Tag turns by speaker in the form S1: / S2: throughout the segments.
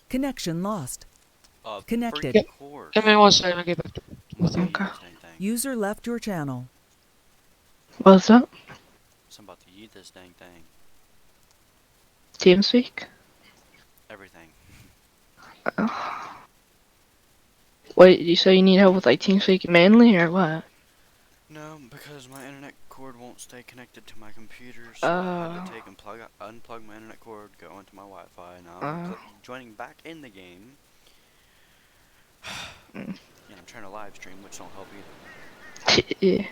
S1: Connection lost. Connected.
S2: Yep.
S3: Cord.
S2: Give me 1 second, I'll get back to
S3: I'm about to
S2: you.
S3: eat
S4: Okay.
S3: this dang thing.
S1: User left your channel.
S4: What's up?
S3: So I'm about to eat this dang thing.
S4: TeamSpeak?
S3: Everything.
S4: Wait, you say you need help with like TeamSpeak mainly or what?
S3: No, because my internet cord won't stay connected to my computer, so I had to take and unplug my internet cord, go into my Wi-Fi. Now I'm joining back in the game. And I'm trying to live stream, which don't help either.
S4: Yeah.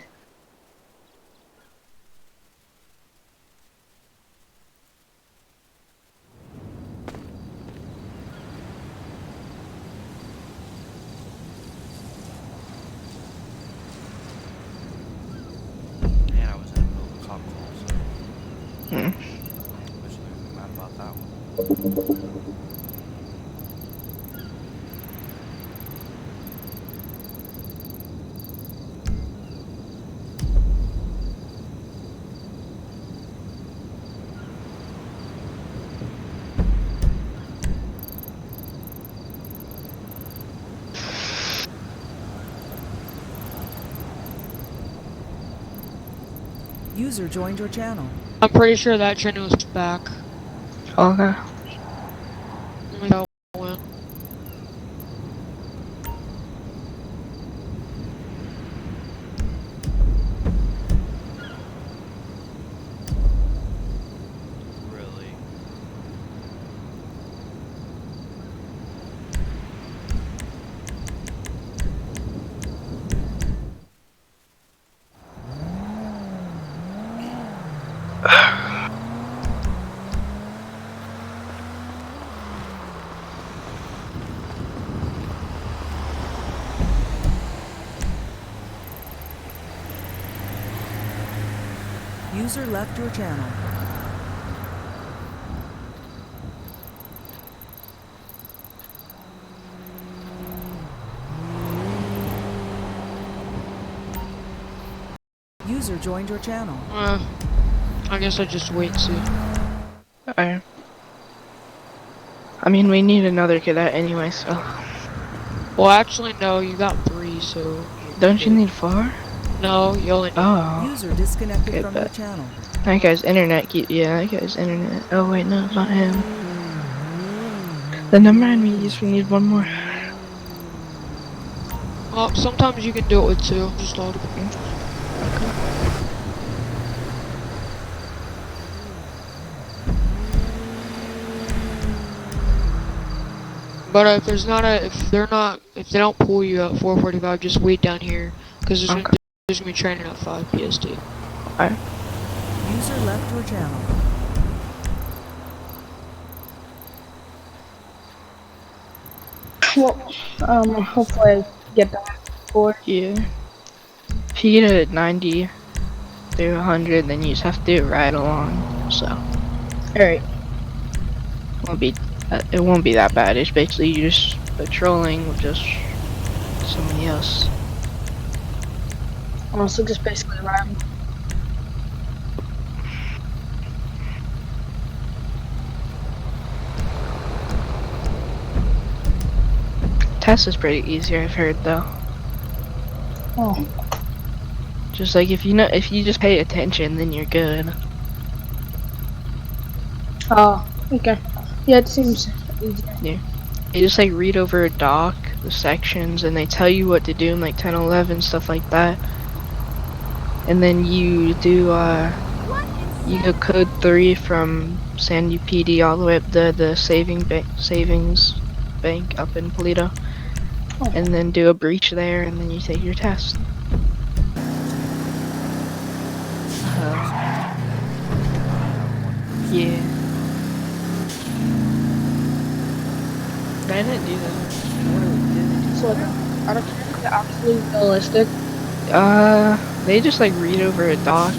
S3: And I was in the middle of a cop call, so
S4: Hmm.
S3: which I'm mad about that one.
S1: User joined your channel.
S2: I'm pretty sure that channel is back.
S4: Okay.
S2: Let me go in.
S3: Really?
S1: User left your channel. User joined your channel.
S2: I guess I just wait and see.
S4: Alright. I mean, we need another cadet anyway, so.
S2: Well, actually, no, you got 3, so.
S4: Don't you need 4?
S2: No, you only need.
S4: Oh.
S1: User disconnected
S4: Okay,
S1: from your
S4: bet.
S1: channel.
S4: That guy's internet yeah, that guy's internet. Oh wait, no, it's not him. The number I need we need one more.
S2: Sometimes you can do it with 2. Just load it. But if they don't pull you at 4:45, just wait down here, because there's gonna be training at 5 PST.
S4: Alright.
S1: User left your channel.
S5: Well, hopefully I get back for.
S4: Yeah. If you get it at 90 through 100, then you just have to do it right along. So.
S5: Alright.
S4: It won't be that bad. It's basically you just patrolling with just somebody else.
S5: Also, just basically riding.
S4: Test is pretty easier, I've heard though.
S5: Oh.
S4: Just like if you just pay attention, then you're good.
S5: Oh, okay. Yeah, it seems easier.
S4: Yeah. You just like read over a doc, the sections, and they tell you what to do in like 10, 11, stuff like that. And then you do you go code 3 from Sandy PD all the way up the savings bank up in Polito.
S5: Oh.
S4: And then do a breach there, and then you take your test. Yeah. I didn't do that.
S5: So, are they actually realistic?
S4: They just like read over a doc.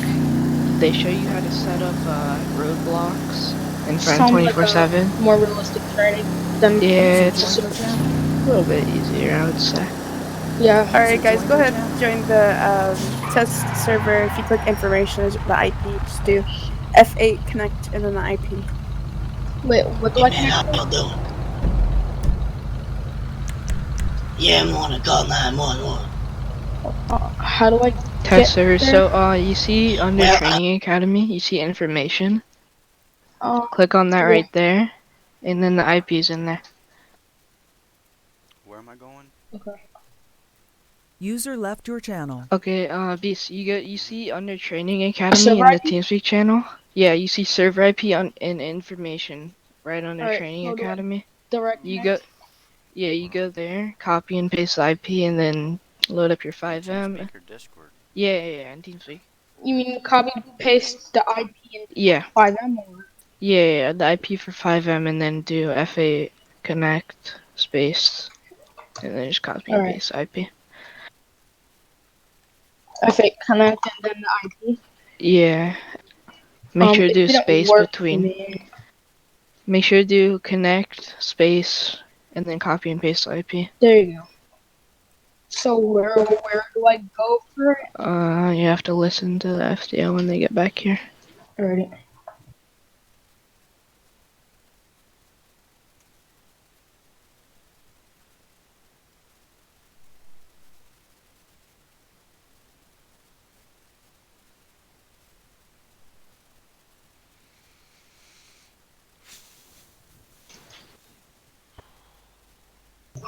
S4: They show you how to set up roadblocks in front
S5: Sounds
S4: 24/7.
S5: Like more realistic training than
S4: Yeah, it's
S5: just
S4: a little bit easier, I would say.
S5: yeah.
S6: Alright guys, go ahead, join the test server. If you click information, is the IP, just do F8 connect and then the IP.
S5: Wait, what do I connect?
S7: Yeah, I'm on a call 911.
S5: How do I
S4: Test
S5: get
S4: server.
S5: there?
S4: So, you see under
S7: Well,
S4: Training Academy, you see information.
S5: Um,
S4: Click on that
S5: yeah.
S4: right there, and then the IP's in there.
S3: Where am I going?
S5: Okay.
S1: User left your channel.
S4: Okay, Beast, you see under Training Academy
S5: Server
S4: in the
S5: IP?
S4: TeamSpeak channel? Yeah, you see server IP in information right under
S5: Alright,
S4: Training
S5: so do I
S4: Academy.
S5: direct
S4: You
S5: connect?
S4: go, yeah, you go there, copy and paste the IP, and then load up your
S3: In
S4: 5M.
S3: TeamSpeak or Discord?
S4: Yeah, in TeamSpeak.
S5: You mean copy paste the IP into
S4: Yeah,
S5: 5M or?
S4: yeah, the IP for 5M, and then do F8 connect space, and then just copy and
S5: Alright.
S4: paste the IP.
S5: F8 connect and then the IP.
S4: Yeah, make sure to
S5: It
S4: do
S5: didn't
S4: space
S5: work for
S4: between.
S5: me.
S4: Make sure to do connect space, and then copy and paste the IP.
S5: There you go. So where do I go for it?
S4: You have to listen to the FDL when they get back here.
S5: Alright.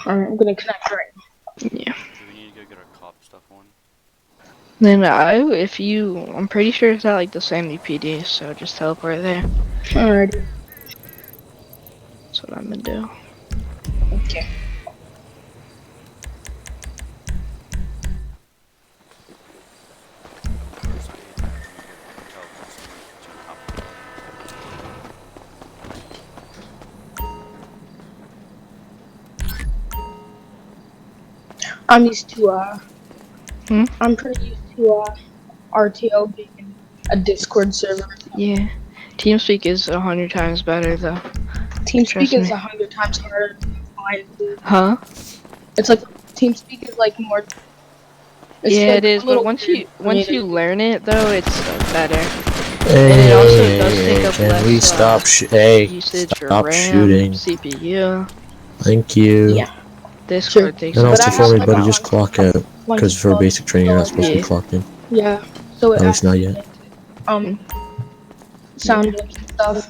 S5: Alright, I'm gonna connect right
S4: Yeah.
S3: Do we need to go get our cop stuff on?
S4: Then I'm pretty sure it's at like the same UPD, so just teleport there.
S5: now. Alright.
S4: That's what I'm gonna do.
S5: Okay.
S3: First, I hate that when you get teleport somewhere to the top of the building.
S5: I'm used to
S4: Hmm?
S5: I'm pretty used to RTO being a Discord server.
S4: Yeah. TeamSpeak is 100 times better though.
S5: TeamSpeak
S4: Trust
S5: is
S4: me.
S5: 100 times harder to find. Dude.
S4: Huh?
S5: It's like TeamSpeak is like more. It's
S4: Yeah,
S5: like
S4: it is.
S5: a
S4: But
S5: little
S4: once
S5: weird
S4: you
S5: for me to-
S4: learn it though, it's better.
S7: hey,
S4: And it also
S7: hey,
S4: does
S7: hey,
S4: take
S7: hey,
S4: up
S7: can
S4: less,
S7: we stop? Hey,
S4: usage for
S7: stop
S4: RAM,
S7: shooting.
S4: CPU.
S7: Thank you.
S5: Yeah.
S4: Discord takes
S7: And
S4: up
S5: But
S7: also
S5: I
S7: for
S5: have
S4: less
S5: like
S7: everybody,
S5: a
S7: just
S4: RAM.
S7: clock out.
S5: bunch
S7: Because
S5: of
S7: for
S5: bugs,
S7: basic training,
S5: so
S7: you're not
S5: like
S7: supposed to be
S4: Yeah.
S7: clocked in.
S5: yeah. So it
S7: At least not yet.
S5: sound and stuff.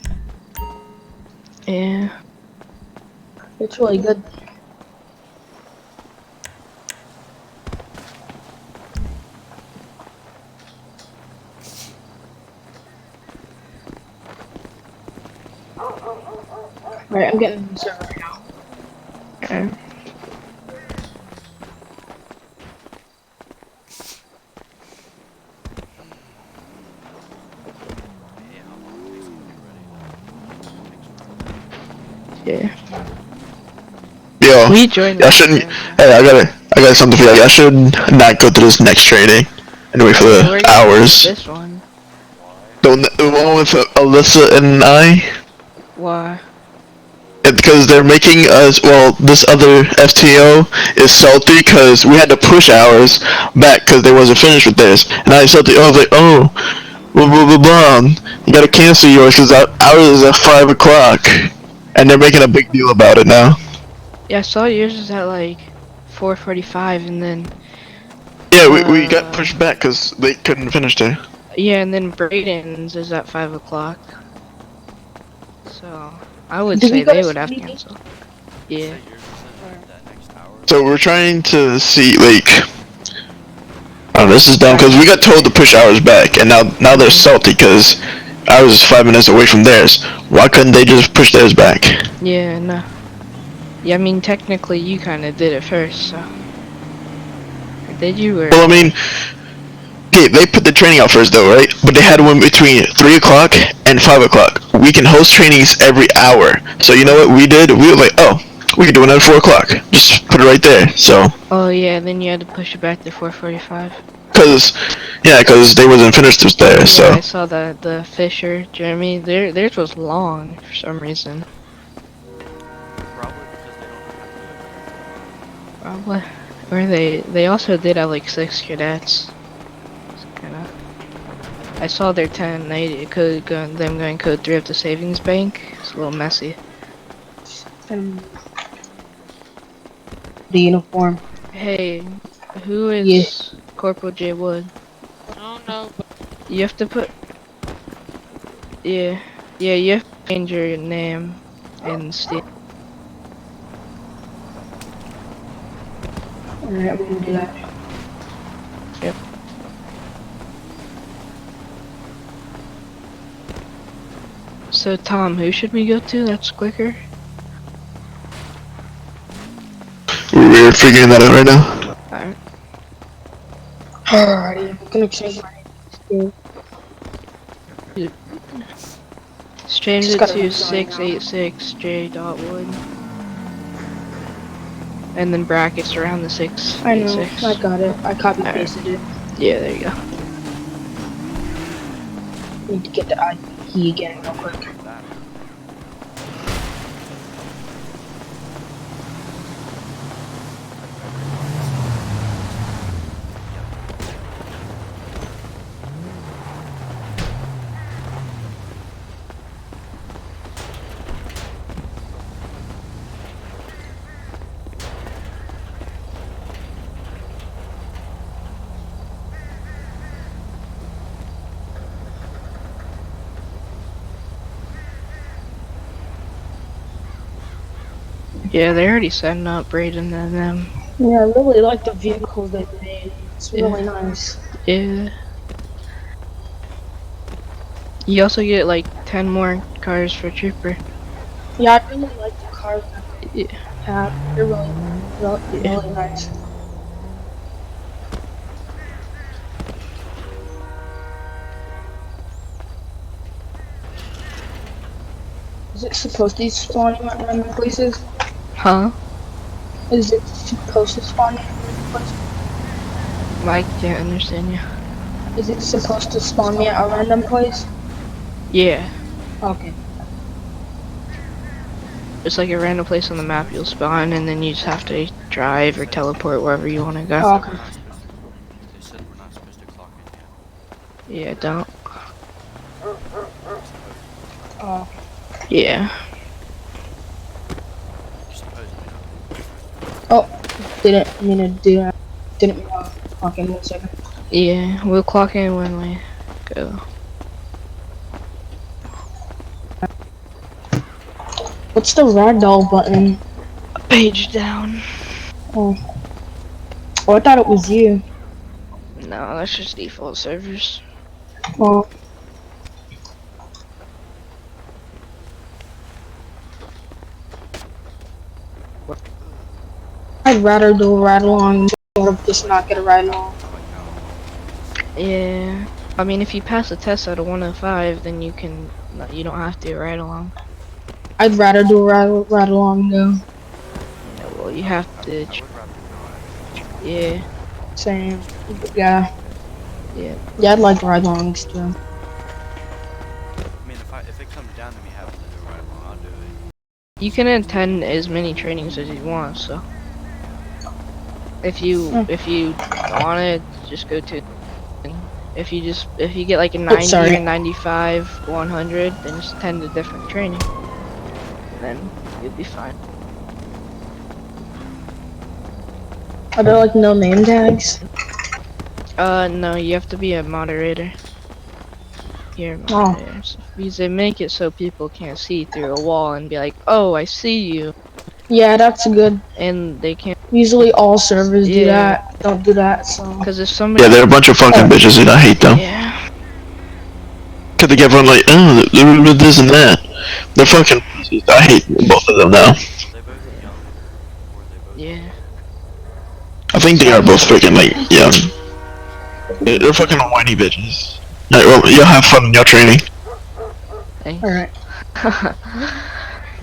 S4: Yeah.
S5: It's really good. Alright, I'm getting the server right now.
S4: Okay.
S3: Hey, how long it takes them to get ready?
S8: Yo,
S4: We joined
S8: y'all
S4: the
S8: shouldn't.
S4: server.
S8: Hey, I got something for y'all. Y'all should not go through this next training and wait for
S4: We're
S8: the
S4: gonna do
S8: hours.
S4: this one.
S8: The one with Alyssa and I.
S4: Why?
S8: Because they're making us. Well, this other FTO is salty because we had to push ours back because they wasn't finished with theirs. And I was like, oh, blah blah blah blah. You gotta cancel yours because ours is at 5 o'clock, and they're making a big deal about it now.
S4: Yeah, I saw yours is at like 4:45, and then
S8: Yeah, we got pushed back because they couldn't finish there.
S4: yeah, and then Braden's is at 5 o'clock. So I would
S5: Did we
S4: say
S5: go
S4: they
S5: to
S4: would have to
S5: CBD?
S4: cancel. Yeah.
S3: Say yours is in that next hour.
S8: So we're trying to see, like, oh, this is dumb because we got told to push ours back, and now they're salty because ours is 5 minutes away from theirs. Why couldn't they just push theirs back?
S4: Yeah, no. Yeah, I mean technically you kind of did it first, so. Or did you or?
S8: Well, I mean, okay, they put the training out first though, right? But they had one between 3 o'clock and 5 o'clock. We can host trainings every hour. So you know what we did? We were like, oh, we could do it at 4 o'clock. Just put it right there. So.
S4: Oh yeah, then you had to push it back to 4:45.
S8: Cause they wasn't finished with there,
S4: Yeah,
S8: so.
S4: I saw the Fisher, Jeremy, theirs was long for some reason.
S3: Probably because they don't have to do it.
S4: Probably. Or they also did have like 6 cadets. It's kinda. I saw their 10. They could go them going code 3 up to savings bank. It's a little messy.
S5: The uniform.
S4: Hey, who is
S5: Yeah.
S4: Corporal J Wood?
S2: I don't know, but
S4: You have to put. Yeah, you have to change your name and state.
S5: Alright, I'm gonna do that.
S4: Yep. So Tom, who should we go to? That's quicker.
S8: We're figuring that out right now.
S4: Alright.
S5: Alrighty, I'm gonna change my name.
S4: Let's change
S5: Just
S4: it
S5: gotta
S4: to
S5: resign now.
S4: 686 J. Wood. And then brackets around the 686.
S5: I know, I got it. I copy pasted it.
S4: Yeah, there you go.
S5: Need to get the IP again real quick.
S3: That.
S4: Yeah, they're already setting up Braden and them.
S5: Yeah, I really like the vehicles they made. It's really nice.
S4: Yeah. You also get like 10 more cars for Trooper.
S5: Yeah, I really like the cars that
S4: Yeah.
S5: they have. They're really nice. Is it supposed to be spawning at random places?
S4: Huh?
S5: Is it supposed to spawn at random places?
S4: I can't understand you.
S5: Is it supposed to spawn me at a random place?
S4: Yeah.
S5: Okay.
S4: It's like a random place on the map you'll spawn and then you just have to drive or teleport wherever you want to go.
S5: Okay.
S3: They said we're not supposed to clock in yet.
S4: Yeah, don't.
S5: Oh.
S4: Yeah.
S3: You're supposedly not.
S5: Oh, didn't mean to do that. Didn't mean to clock in 1 second.
S4: Yeah, we'll clock in when we go.
S5: What's the ragdoll button?
S4: Page down.
S5: Oh. Oh, I thought it was you.
S4: No, that's just default servers.
S5: Oh. I'd rather do a ride along or just not get a ride along.
S4: Yeah. I mean, if you pass the test out of 105, then you can. You don't have to ride along.
S5: I'd rather do a ride along though.
S4: Yeah, well, you have to.
S3: I would rather not.
S4: Yeah.
S5: Same. Yeah.
S4: Yeah.
S5: Yeah, I'd like ride alongs too.
S3: I mean, if it comes down to me having to do right along, I'll do it.
S4: You can attend as many trainings as you want. So. If you want it, just go to. If you get like a 90
S5: sorry.
S4: or 95, 100, then just attend a different training. Then you'll be fine.
S5: Are there like no name tags?
S4: No, you have to be a moderator. Here,
S5: Oh.
S4: moderators. Because they make it so people can't see through a wall and be like, oh, I see you.
S5: Yeah, that's good.
S4: And they can't,
S5: Usually all servers do
S4: Yeah.
S5: that. Don't do that, so.
S4: because if somebody.
S8: Yeah, they're a bunch of fucking bitches, and I hate them.
S4: Yeah.
S8: Cause they get everyone like, oh, they're this and that. They're fucking pussies. I hate both of them now.
S3: Are they both young? Or are they both
S4: Yeah.
S8: I think they are both freaking like young. They're fucking whiny bitches. Alright, well, y'all have fun in your training.
S4: Thanks.
S5: Alright.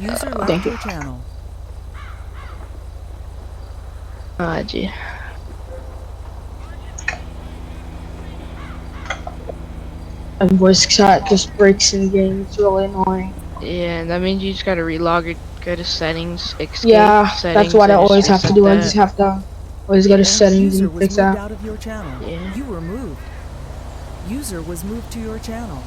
S1: User
S5: Thank
S1: left
S5: you.
S1: your channel.
S4: Gee.
S5: And voice chat just breaks in game. It's really annoying.
S4: Yeah, that means you just gotta relog it, go to settings, escape
S5: Yeah,
S4: settings.
S5: that's what I
S4: and
S5: always have to do. I
S4: reset
S5: just have to always go to
S4: Yeah.
S5: settings
S1: User
S5: and
S1: was
S5: fix
S1: moved
S5: that.
S1: out of your channel.
S4: Yeah.
S1: You were moved. User was moved to your channel.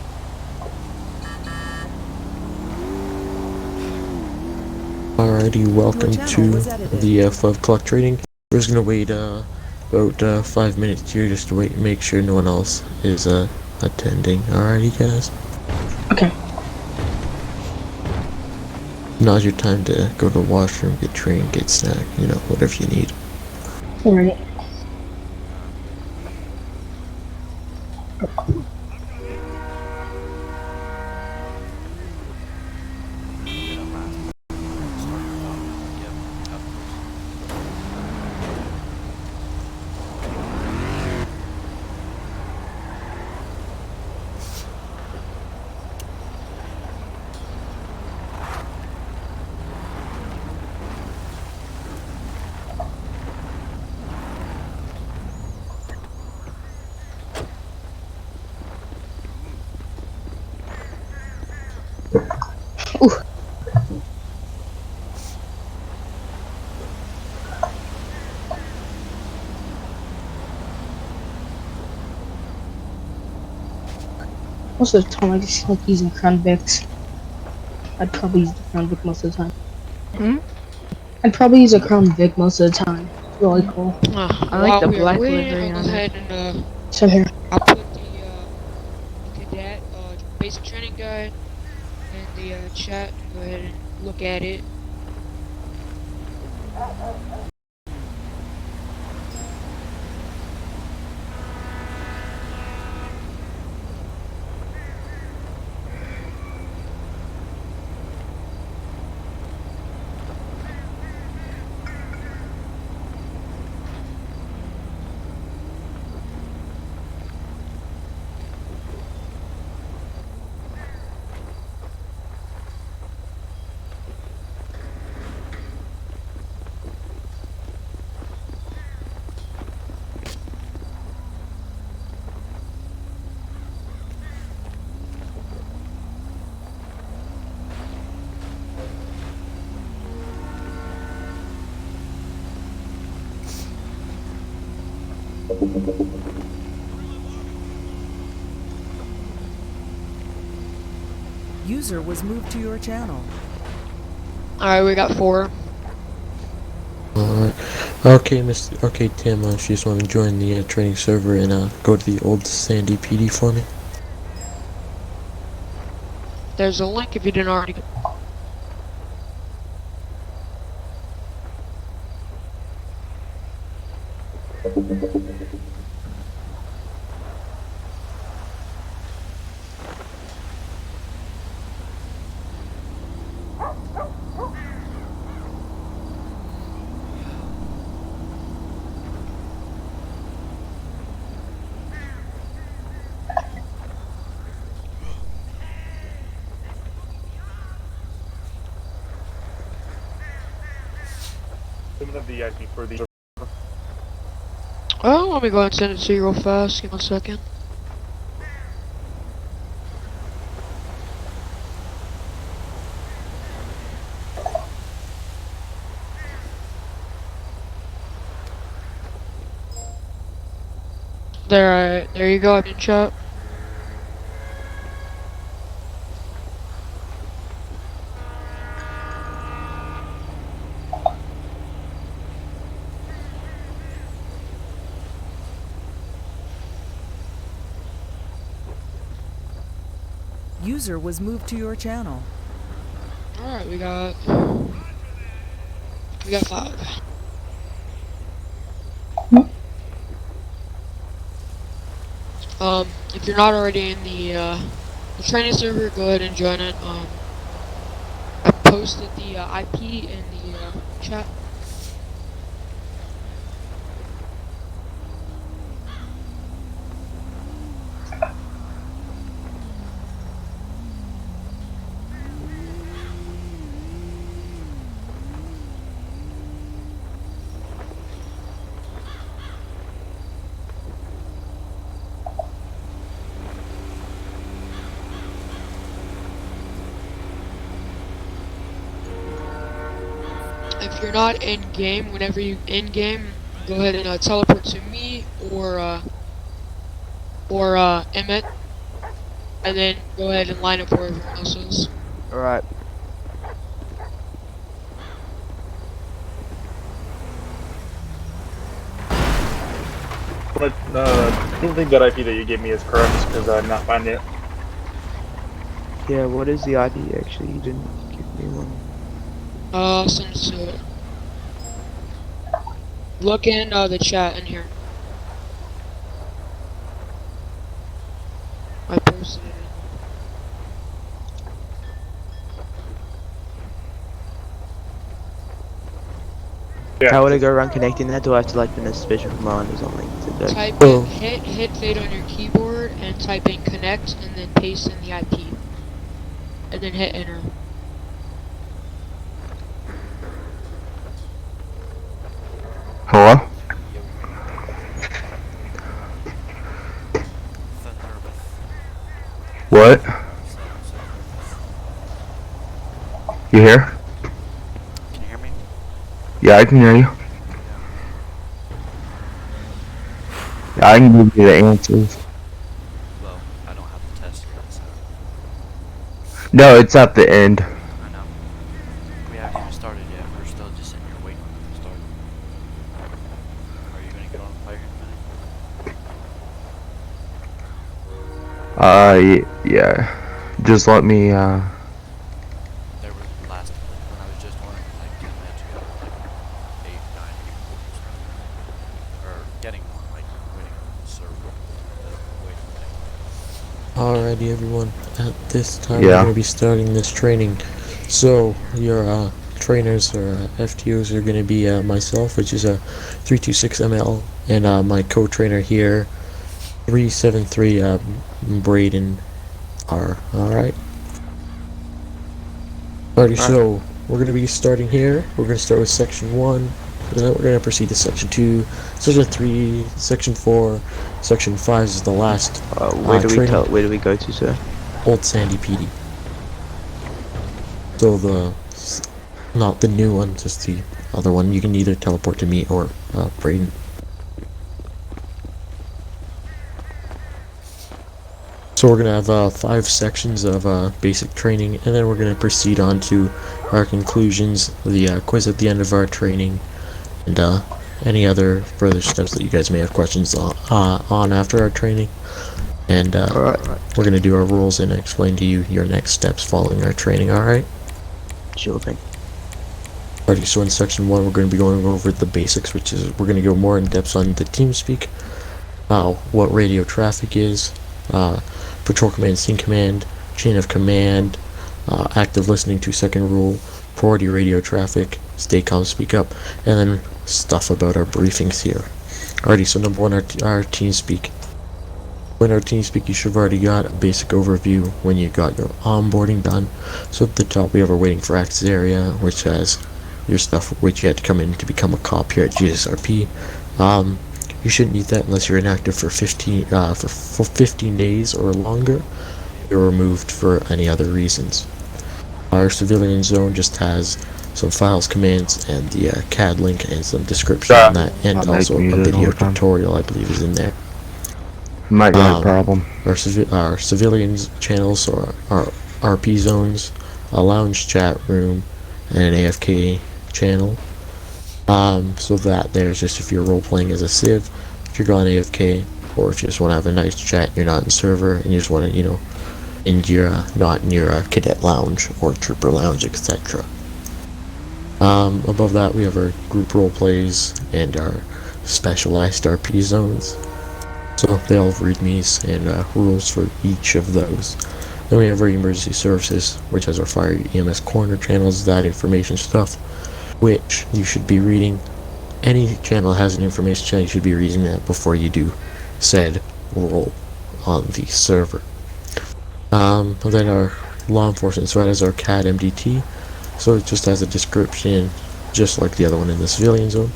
S7: Alrighty, welcome
S1: channel
S7: to
S1: was edited.
S7: the 5 o'clock trading. We're just gonna wait about 5 minutes here just to wait and make sure no one else is attending. Alrighty, guys.
S5: Okay.
S7: Now's your time to go to the washroom, get trained, get snack, you know, whatever you need.
S5: Alright. Ooh. Most of the time, I just like using Crown Vics. I'd probably use the Crown Vic most of the time.
S6: Hmm?
S5: I'd probably use a Crown Vic most of the time. It's really cool.
S4: I like the
S2: While we are
S4: black
S2: waiting,
S4: livery
S2: I'll
S4: on
S2: go
S4: it.
S2: ahead and
S5: So here.
S2: I'll put the cadet basic training guide in the chat. Go ahead and look at it.
S1: User was moved to your channel.
S2: Alright, we got 4.
S7: Alright. Okay, Tim, if you just want to join the training server and go to the old Sandy PD for me.
S2: There's a link if you didn't already. Oh, let me go ahead and send it to you real fast. Give me a second. There you go. I'm in chat.
S1: User was moved to your channel.
S2: Alright, we got 5. If you're not already in the training server, go ahead and join it. I posted the IP in the chat. If you're not in game, whenever you in game, go ahead and teleport to me or Emmett, and then go ahead and line up where everyone else is.
S9: Alright. But I don't think that IP that you gave me is correct because I'm not finding it.
S10: Yeah, what is the ID actually? You didn't give me one.
S2: I'll send it to it. Look in the chat in here. I posted it.
S9: Yeah.
S10: How would I go around connecting that? Do I have to like put a suspicion from on or something? To
S2: Type
S7: Oh.
S2: in hit fade on your keyboard and type in connect and then paste in the IP. And then hit enter.
S8: Hello? What? You here?
S3: Can you hear me?
S8: Yeah, I can hear you. Yeah, I can give you the answers.
S3: Well, I don't have the test yet, so
S8: No, it's at the end.
S3: I know. We haven't even started yet. We're still just sitting here waiting to start. Are you gonna get on the player in a minute?
S8: Yeah. Just let me,
S3: There were last when I was just on like 10 minutes ago, like 8, 9 people or getting on, like waiting on the server. Waiting.
S7: Alrighty, everyone. At this time,
S8: Yeah.
S7: we're going to be starting this training. So, your trainers or FTOs are going to be myself, which is a 326ML, and my co-trainer here, 373 Braden R. Alright. Alrighty, so we're going to be starting here. We're going to start with Section 1, and then we're going to proceed to Section 2, Section 3, Section 4, Section 5 is the last
S10: where do we
S7: training.
S10: where do we go to, sir?
S7: Old Sandy PD. So not the new one, just the other one. You can either teleport to me or Braden. So we're gonna have 5 sections of basic training, and then we're gonna proceed on to our conclusions, the quiz at the end of our training, and any other further steps that you guys may have questions on after our training. And
S10: Alright.
S7: we're gonna do our rules and explain to you your next steps following our training. All right.
S10: Sure thing.
S7: Alrighty, so in section 1 we're going to be going over the basics, which is we're going to go more in depth on the TeamSpeak, what radio traffic is, patrol command, scene command, chain of command, active listening 2-second rule, priority radio traffic, stay calm, speak up, and then stuff about our briefings here. Alrighty, so number 1, our TeamSpeak. When our TeamSpeak, you should have already got a basic overview when you got your onboarding done. So at the top we have our waiting for access area, which has your stuff which you had to come in to become a cop here at GSRP. You shouldn't need that unless you're inactive for 15 days or longer. You're removed for any other reasons. Our civilian zone just has some files, commands, and the CAD link and some description on that, and also a video tutorial I believe is in there.
S8: Might have a problem.
S7: Our civilians channels or our RP zones, a lounge chat room, and an AFK channel. So that there's just if you're role playing as a civ, if you're going AFK, or if you just want to have a nice chat, you're not in server, and you just want to, not in your cadet lounge or trooper lounge, etc. Above that we have our group role plays and our specialized RP zones. So they all have readmes and rules for each of those. Then we have our emergency services, which has our fire EMS corner channels, that information stuff, which you should be reading. Any channel that has an information channel, you should be reading that before you do said role on the server. And then our law enforcement, so that is our CAD MDT. So it just has a description, just like the other one in the civilian zone.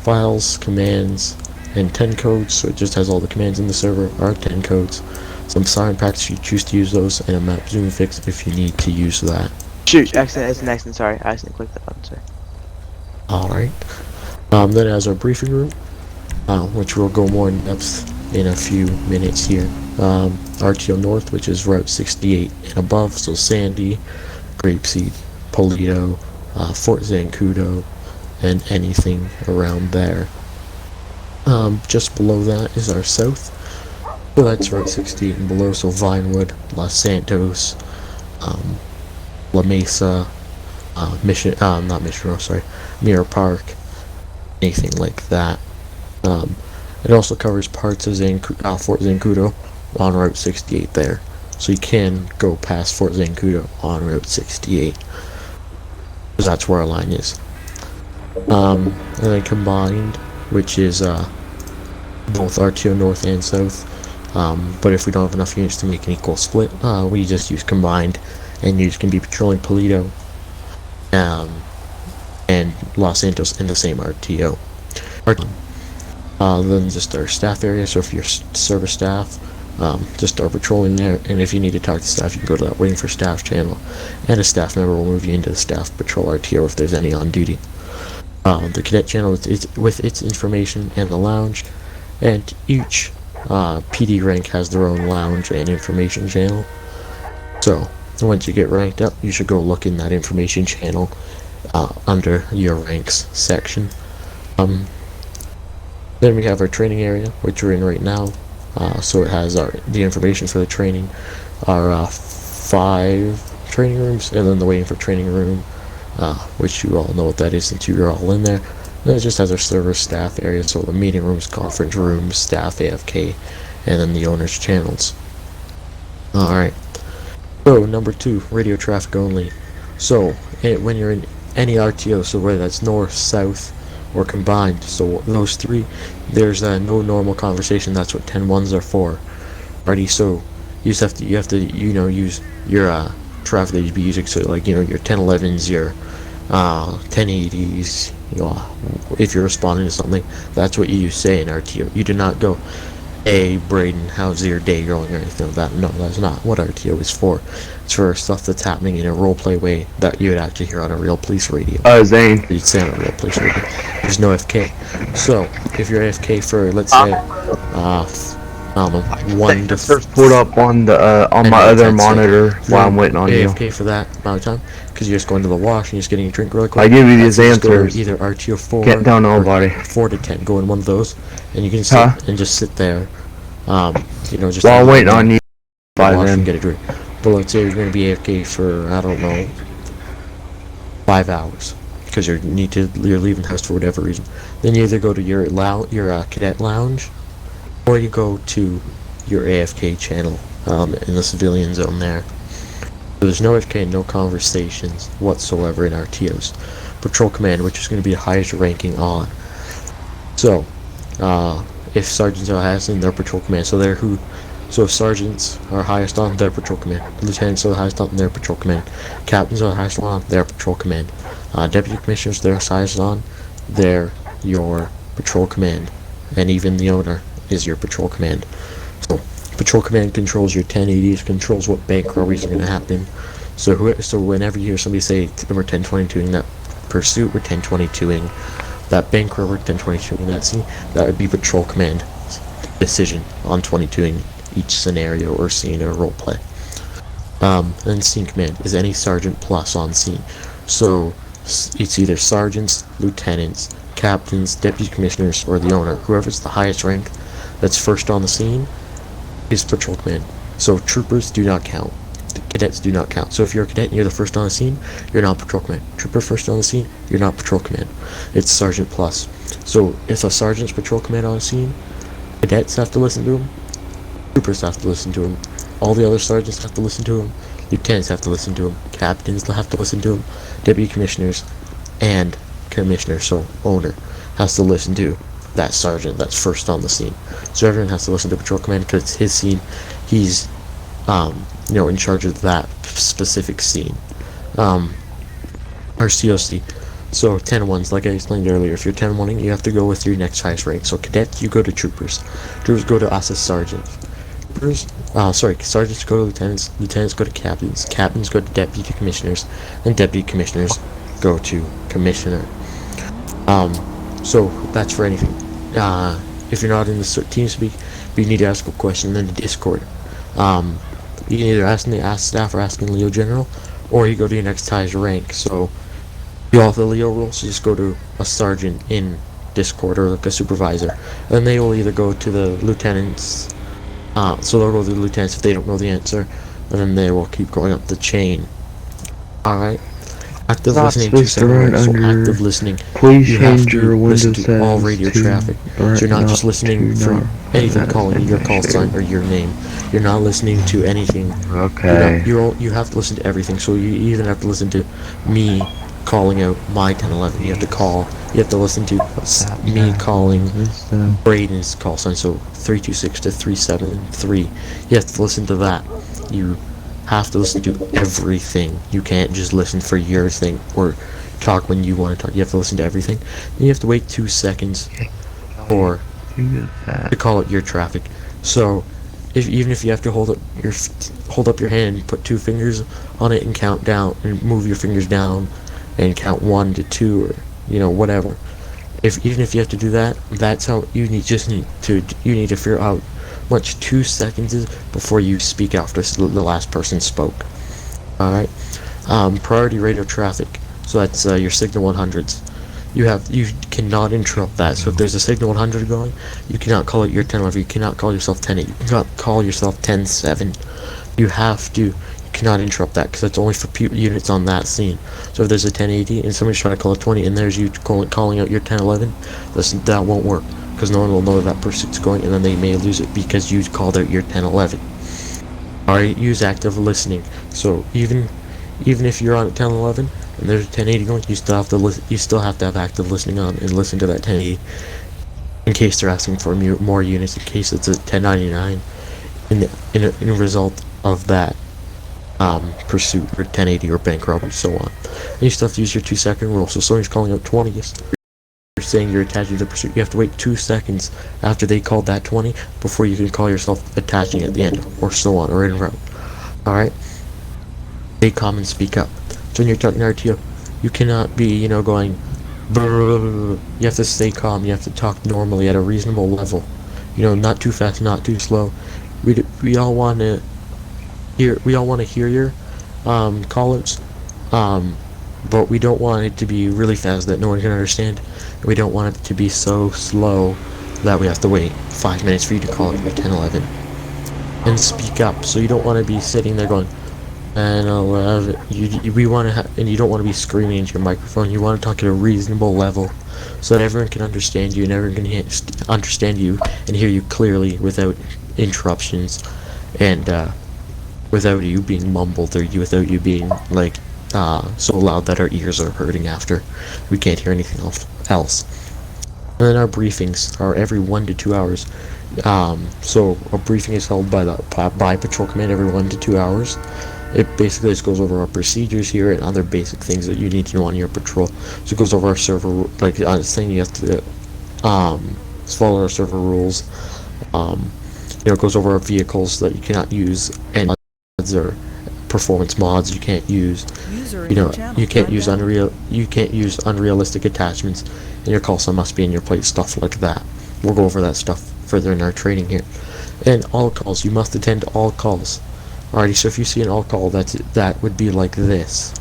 S7: Files, commands, and 10 codes, so it just has all the commands in the server are 10 codes. Some siren packs if you choose to use those, and a map zoom fix if you need to use that.
S10: Shoot, accident, sorry. I accidentally clicked that button, sorry.
S7: Alright. Then as our briefing room, which we'll go more in depth in a few minutes here. RTO North, which is Route 68 and above, so Sandy, Grapeseed, Polito, Fort Zancudo, and anything around there. Just below that is our south. So that's Route 68 and below, so Vinewood, Los Santos, La Mesa, not Mission Road, sorry, Mirror Park, anything like that. It also covers parts of Fort Zancudo on Route 68 there. So you can go past Fort Zancudo on Route 68. Because that's where our line is. And then combined, which is both RTO North and South. But if we don't have enough units to make an equal split, we just use combined, and units can be patrolling Paleto and Los Santos in the same RTO. Then just our staff area, so if you're service staff, just start patrolling there, and if you need to talk to staff, you can go to that waiting for staff channel, and a staff member will move you into the staff patrol RTO if there's any on duty. The cadet channel is with its information and the lounge, and each PD rank has their own lounge and information channel. So once you get ranked up, you should go look in that information channel under your ranks section. Then we have our training area, which we're in right now. So it has the information for the training, our 5 training rooms, and then the waiting for training room, which you all know what that is since you're all in there. Then it just has our server staff area, so the meeting rooms, conference rooms, staff AFK, and then the owner's channels. Alright, so number 2, radio traffic only. So when you're in any RTO, so whether that's north, south, or combined, so those 3, there's no normal conversation. That's what 10-1s are for. Alrighty, so you have to use your traffic that you'd be using, so like your 10-11s, your 10-80s, if you're responding to something, that's what you say in RTO. You do not go, "Hey Braden, how's your day going?" or anything like that. No, that's not what RTO is for. It's for stuff that's happening in a roleplay way that you would actually hear on a real police radio.
S10: Zane.
S7: You'd say on a real police radio. There's no FK. So if you're AFK for, let's say, I don't know, 1 to
S10: Just pulled up on the on my other monitor while I'm waiting on you.
S7: AFK for that amount of time because you're just going to the wash and you're just getting a drink really quick.
S10: I give you these answers.
S7: Either RTO 4
S10: Can't tell nobody.
S7: 4 to 10. Go in one of those, and you can sit and just sit there. Just
S10: while I'm waiting on you.
S7: Wash and get a drink. But let's say you're going to be AFK for, I don't know, 5 hours because you're leaving the house for whatever reason. Then you either go to your cadet lounge, or you go to your AFK channel in the civilian zone there. So there's no AFK, no conversations whatsoever in RTOs. Patrol command, which is going to be the highest ranking on. So if sergeants are highest in their patrol command, so if sergeants are highest on their patrol command, lieutenants are the highest on their patrol command, captains are the highest on their patrol command, deputy commissioners they're highest on, they're your patrol command, and even the owner is your patrol command. So patrol command controls your 1080s, controls what bank robberies are going to happen. So whenever you hear somebody say we're 1022ing that pursuit, we're 1022ing that bank robbery, 1022ing that scene, that would be patrol command decision on 22ing each scenario or scene or roleplay. And scene command is any sergeant plus on scene. So it's either sergeants, lieutenants, captains, deputy commissioners, or the owner. Whoever's the highest rank that's first on the scene is patrol command. So troopers do not count. The cadets do not count. So if you're a cadet and you're the first on the scene, you're not patrol command. Trooper first on the scene, you're not patrol command. It's sergeant plus. So if a sergeant's patrol command on the scene, cadets have to listen to him, troopers have to listen to him, all the other sergeants have to listen to him, lieutenants have to listen to him, captains have to listen to him, deputy commissioners and commissioner, so owner, has to listen to that sergeant that's first on the scene. So everyone has to listen to patrol command because it's his scene. He's in charge of that specific scene. Or COC. So 10-1s, like I explained earlier, if you're 10-1ing, you have to go with your next highest rank. So cadets, you go to troopers. Troopers go to us as sergeants. Sergeants go to lieutenants. Lieutenants go to captains. Captains go to deputy commissioners. And deputy commissioners go to commissioner. So that's for anything. If you're not in the TeamSpeak, you need to ask a question in the Discord. You can either ask in the Ask Staff or ask in Leo General, or you go to your next highest rank. So you all have the Leo rule, so just go to a sergeant in Discord or like a supervisor, and they will either go to the lieutenants. So they'll go to the lieutenants if they don't know the answer, and then they will keep going up the chain. All right. Active
S10: Not
S7: listening
S10: supposed to run
S7: so
S10: under-
S7: active listening.
S10: Please
S7: You have
S10: change
S7: to
S10: your
S7: listen
S10: Windows
S7: to all
S10: settings
S7: radio
S10: to
S7: traffic. So you're not just listening
S10: to
S7: for
S10: not
S7: anything
S10: that
S7: calling your call sign
S10: administrator.
S7: or your name. You're not listening to anything.
S10: Okay.
S7: You have to listen to everything. So you even have to listen to me calling out my 1011. You have to call. You have to listen to me calling Braden's call sign. So 326 to 373. You have to listen to that. You have to listen to everything. You can't just listen for your thing or talk when you want to talk. You have to listen to everything. And you have to wait 2 seconds for to call out your traffic. So even if you have to hold up your hand and put 2 fingers on it and count down and move your fingers down and count 1 to 2 or whatever. Even if you have to do that, that's how you need to figure out much 2 seconds is before you speak after the last person spoke. Alright? Priority radio traffic. So that's your signal 100s. You cannot interrupt that. So if there's a signal 100 going, you cannot call it your 1011. You cannot call yourself 108. You cannot call yourself 107. You cannot interrupt that because that's only for units on that scene. So if there's a 1080 and somebody's trying to call a 20 and there's you calling out your 1011, listen, that won't work because no one will know that pursuit's going, and then they may lose it because you called out your 1011. Alright, use active listening. So even if you're on 1011 and there's a 1080 going, you still have to listen. You still have to have active listening on and listen to that 1080 in case they're asking for more units. In case it's a 1099, in a result of that pursuit or 1080 or bank robbery, so on. And you still have to use your 2-second rule. So somebody's calling out 20s. You're saying you're attaching to the pursuit. You have to wait 2 seconds after they called that 20 before you can call yourself attaching at the end, or so on, or en route. Alright? Stay calm and speak up. So when you're talking to RTO, you cannot be, going brrr. You have to stay calm. You have to talk normally at a reasonable level. Not too fast, not too slow. We all want to hear your call-outs, but we don't want it to be really fast that no one can understand. We don't want it to be so slow that we have to wait 5 minutes for you to call out your 1011. And speak up. So you don't want to be sitting there going 1011. And you don't want to be screaming into your microphone. You want to talk at a reasonable level so that everyone can understand you and everyone can understand you and hear you clearly without interruptions and without you being mumbled or without you being so loud that our ears are hurting after. We can't hear anything else. And then our briefings are every 1 to 2 hours. So a briefing is held by Patrol Command every 1 to 2 hours. It basically just goes over our procedures here and other basic things that you need to know on your patrol. So it goes over our server, saying you have to follow our server rules. It goes over our vehicles that you cannot use, and mods or performance mods you can't use. You can't use unrealistic attachments, and your call sign must be in your plate, stuff like that. We'll go over that stuff further in our training here. And all calls, you must attend all calls. Alrighty, so if you see an all call, that would be like this.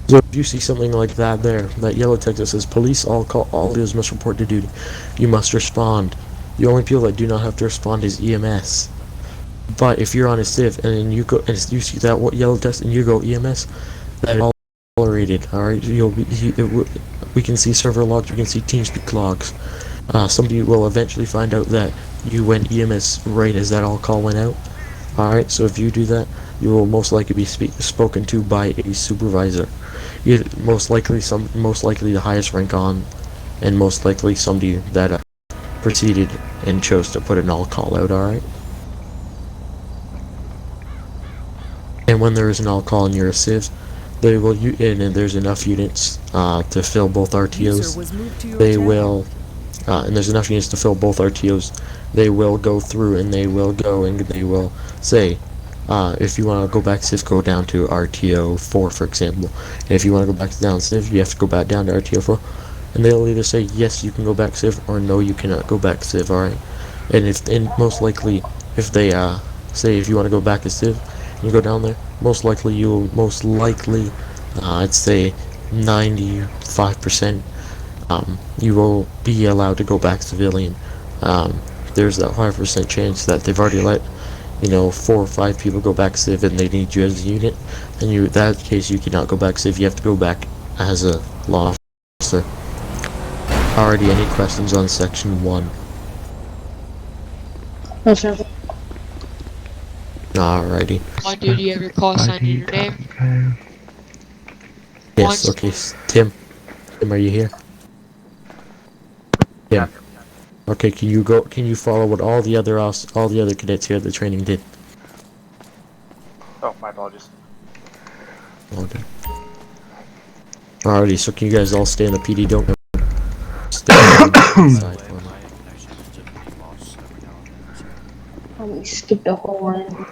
S7: So if you see something like that there, that yellow text that says police all leaders must report to duty, you must respond. The only people that do not have to respond is EMS. But if you're on a civ and you go and you see that yellow text and you go EMS, that is all tolerated. Alright, we can see server logs, we can see TeamSpeak logs. Somebody will eventually find out that you went EMS right as that all call went out. Alright, so if you do that, you will most likely be spoken to by a supervisor. Most likely the highest rank on, and most likely somebody that proceeded and chose to put an all call out. Alright. And when there is an all call and you're a civ, they will and there's enough units to fill both RTOs. They will, and there's enough units to fill both RTOs. They will go through and they will go and they will say, if you want to go back civ, go down to RTO 4, for example. And if you want to go back down civ, you have to go back down to RTO 4. And they'll either say yes, you can go back civ, or no, you cannot go back civ. Alright. And most likely, if they say if you want to go back to civ, you go down there, most likely, I'd say 95%, you will be allowed to go back civilian. There's that 5% chance that they've already let, 4 or 5 people go back civ and they need you as a unit, and in that case you cannot go back civ, you have to go back as a law officer. Already, any questions on section 1?
S5: No, sir.
S7: Alrighty.
S2: On duty, you have your call sign and your name.
S7: Yes,
S2: Once-
S7: okay, Tim, are you here? Tim. Okay, can you follow what all the other cadets here at the training did?
S9: Oh, my apologies.
S7: Okay. Alrighty, so can you guys all stay in the PD, don't stay on the side for me.
S3: My connection is typically lost every now and then, so.
S5: We skipped the whole line.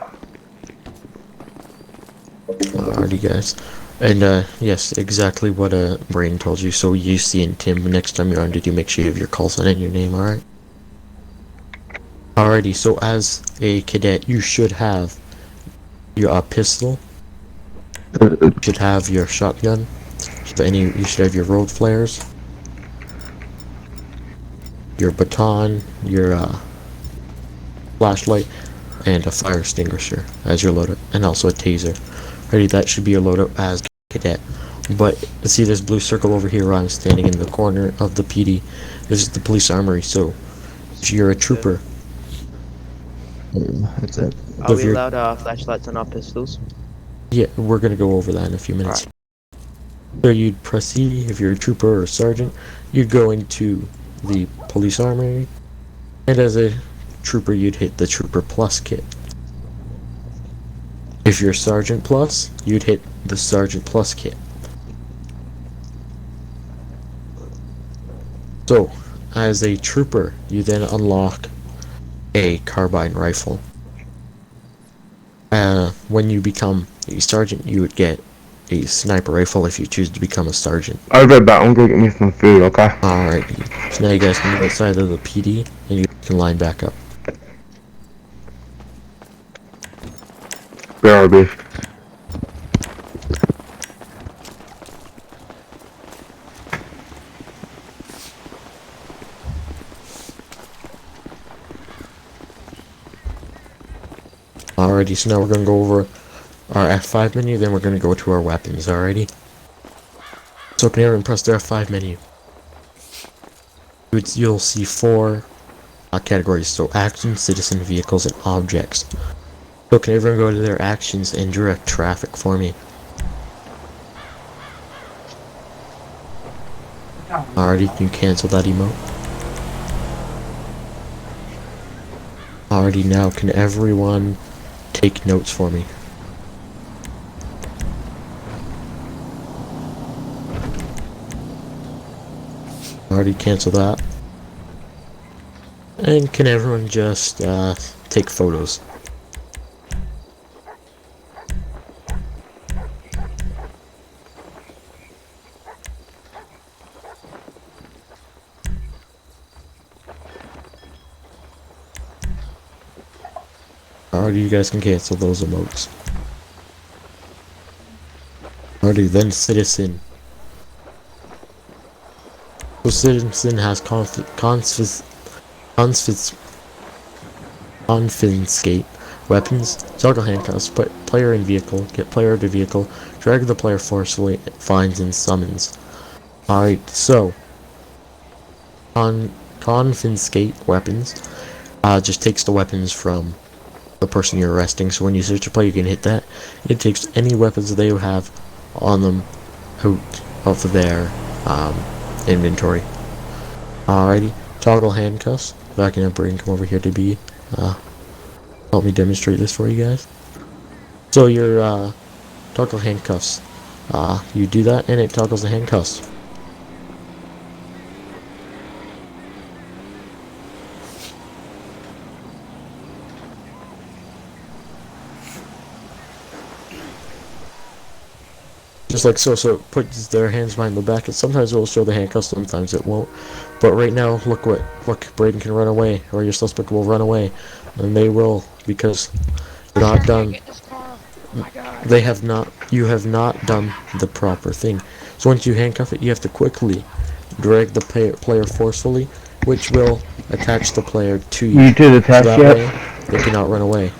S7: Alrighty, guys. And, yes, exactly what, Brain told you. So you see and Tim, next time you're on duty, make sure you have your call sign and your name, alright? Alrighty, so as a cadet, you should have your, pistol. You should have your shotgun. You should have your road flares. Your baton, your, flashlight, and a fire extinguisher as your loadout, and also a taser. Alrighty, that should be your loadout as cadet. But see this blue circle over here where I'm standing in the corner of the PD? This is the police armory, so if you're a trooper...
S10: That's it.
S7: Are we
S10: allowed flashlights on our pistols?
S7: Yeah, we're gonna go over that in a few minutes. So you'd press C if you're a trooper or a sergeant. You'd go into the police armory, and as a trooper you'd hit the Trooper Plus kit. If you're Sergeant Plus, you'd hit the Sergeant Plus kit. So, as a trooper, you then unlock a carbine rifle. When you become a sergeant, you would get a sniper rifle if you choose to become a sergeant.
S10: I'll be back. I'm gonna get me some food, okay?
S7: Alright, so now you guys can go outside of the PD, and you can line back up.
S10: Where are we?
S7: Alrighty, so now we're gonna go over our F5 menu, then we're gonna go to our weapons, alrighty? So can everyone press their F5 menu? You'll see 4 categories, so actions, citizen, vehicles, and objects. So can everyone go to their actions and direct traffic for me? Alrighty, can you cancel that emote? Alrighty, now can everyone take notes for me? Already cancel that. And can everyone just take photos? Alrighty, you guys can cancel those emotes. Alrighty, then citizen. So citizen has confiscate weapons, toggle handcuffs, put player in vehicle, get player to vehicle, drag the player forcefully, fines and summons. Alright, so confiscate weapons just takes the weapons from the person you're arresting. So when you search a player, you can hit that. It takes any weapons they have on them out of their inventory. Alrighty, toggle handcuffs. Back in Brain, come over here to be help me demonstrate this for you guys. So your toggle handcuffs, you do that and it toggles the handcuffs. Just like so, so it puts their hands behind the back, and sometimes it will show the handcuffs, sometimes it won't. But right now, look, Braden can run away, or your suspect will run away, and they will, because you're not done. they have not. You have not done the proper thing. So once you handcuff it, you have to quickly drag the player forcefully, which will attach the player to you.
S10: You did attach
S7: so that
S10: yet?
S7: way, they cannot run away.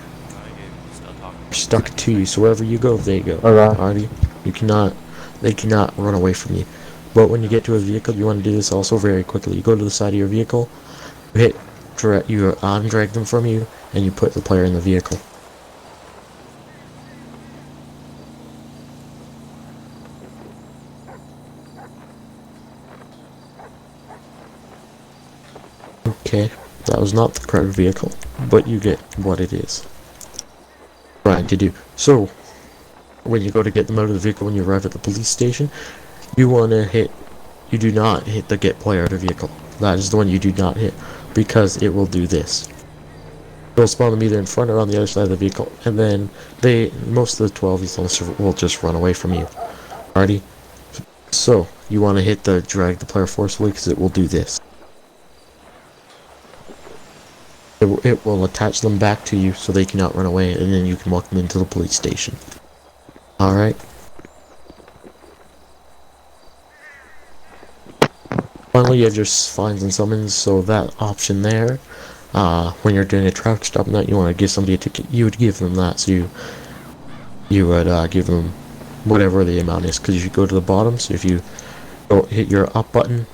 S7: Stuck to you, so wherever you go, they go.
S10: Okay.
S7: Alrighty? They cannot run away from you. But when you get to a vehicle, you want to do this also very quickly. You go to the side of your vehicle, you drag them from you, and you put the player in the vehicle. Okay, that was not the correct vehicle, but you get what it is trying to do. So, when you go to get them out of the vehicle, when you arrive at the police station, you do not hit the get player out of the vehicle. That is the one you do not hit, because it will do this. It'll spawn them either in front or on the other side of the vehicle, and then most of the 12s will just run away from you. Alrighty? So, you want to hit the drag the player forcefully, because it will do this. It will attach them back to you so they cannot run away, and then you can walk them into the police station. Alright? Finally, you have your fines and summons, so that option there, when you're doing a traffic stop and that you want to give somebody a ticket, you would give them that, so you would give them whatever the amount is, because you go to the bottom, so if you go hit your up button,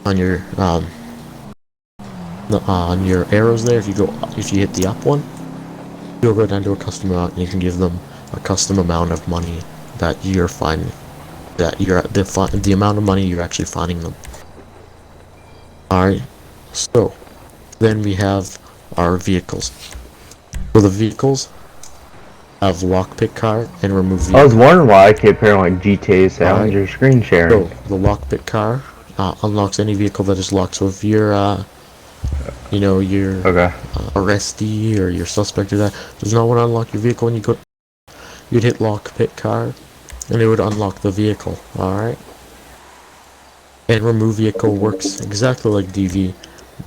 S7: on your arrows there, if you hit the up one, you'll go down to a custom amount and you can give them a custom amount of money that you're fining, the amount of money you're actually fining them. Alright, so then we have our vehicles. So the vehicles have lockpick car and remove vehicle.
S10: I was wondering why I kept hearing like GTA sounds or screen sharing.
S7: So the lockpick car unlocks any vehicle that is locked. So if you're, your arrestee or your suspect or that does not want to unlock your vehicle, when you'd hit lockpick car, and it would unlock the vehicle. All right. And remove vehicle works exactly like DV,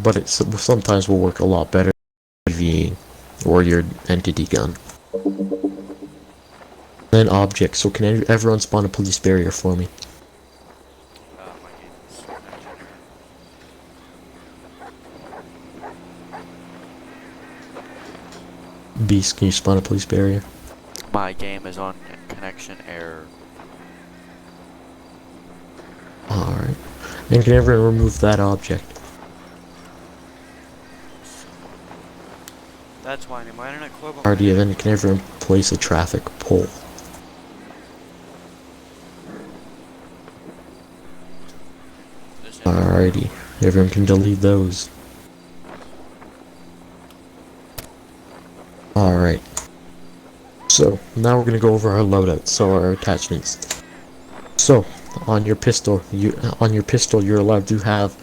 S7: but it sometimes will work a lot better than DV or your entity gun. Then objects. So can everyone spawn a police barrier for me? Beast, can you spawn a police barrier?
S3: My game is on connection error.
S7: Alright. And can everyone remove that object?
S3: That's why my internet cord.
S7: Alrighty, then can everyone place a traffic pole? Alrighty. Everyone can delete those. Alright. So, now we're gonna go over our loadouts, so our attachments. So, on your pistol, you're allowed to have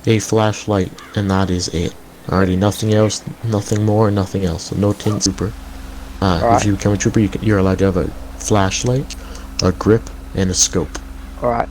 S7: a flashlight, and that is it. Alrighty, nothing else, nothing more, nothing else. So no tint trooper. If you become a trooper, you're allowed to have a flashlight, a grip, and a scope.
S4: Alright.